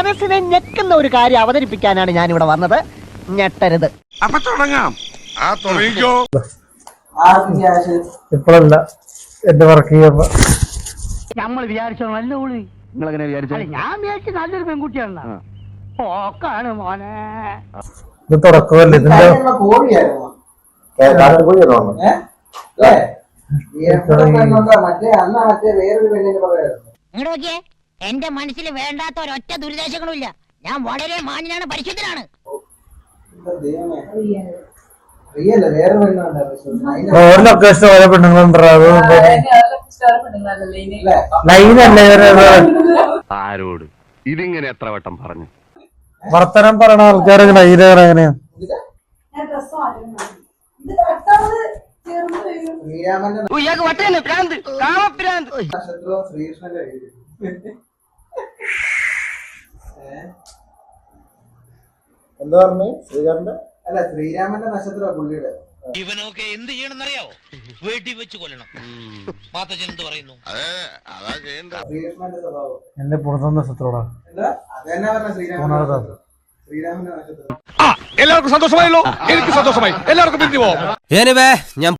മനസ്സിനെ ഞെക്കുന്ന ഒരു കാര്യം അവതരിപ്പിക്കാനാണ് ഞാൻ ഇവിടെ വന്നത്. ഞെട്ടരുത്. അപ്പൊ തുടങ്ങാം. തുടങ്ങിക്കോ. ഇപ്പോഴല്ല, എന്റെ വർക്ക് ചെയ്യുമ്പോ നമ്മൾ വിചാരിച്ചോ നല്ല ഊളി. നിങ്ങളെങ്ങനെ വിചാരിച്ചു? ഞാൻ വിചാരിച്ചു നല്ലൊരു പെൺകുട്ടിയാണ്. ഓക്കാണ് മോനെ. ഇത് തുടക്കമല്ലേ ഇതിന്റെ നോക്കിയേ, എന്റെ മനസ്സിൽ വേണ്ടാത്ത ഒരൊറ്റ ദുരിതാശങ്ങളും ഇല്ല. ഞാൻ വളരെ മാന്യനാണ്, പരിശുദ്ധനാണ്. ഓരോ ലൊക്കേഷൻ ഓരോ പെണ്ണുങ്ങളുണ്ടോ? ലൈനല്ലേ ആരോട് ഇതിങ്ങനെ എത്ര വട്ടം പറഞ്ഞു? വർത്തനം പറയണ ആൾക്കാരൊക്കെ ലൈനാണ്. എങ്ങനെയാ എന്താ പറഞ്ഞേ? ശ്രീകാരന്റെ അല്ല, ശ്രീരാമന്റെ നക്ഷത്രം പുള്ളിയുടെ. ഇവനൊക്കെ എന്ത് ചെയ്യണമെന്നറിയാവോ? വീട്ടിൽ വെച്ച് കൊല്ലണം. മാത്തച്ഛൻ എന്ത് പറയുന്നു? എന്റെ പുറത്തുന്ന നക്ഷത്രോടാ. എല്ലാവർക്കും സന്തോഷമായല്ലോ. എനിക്ക് സന്തോഷമായി. എല്ലാവർക്കും പിരിഞ്ഞു പോവാം. ഞാൻ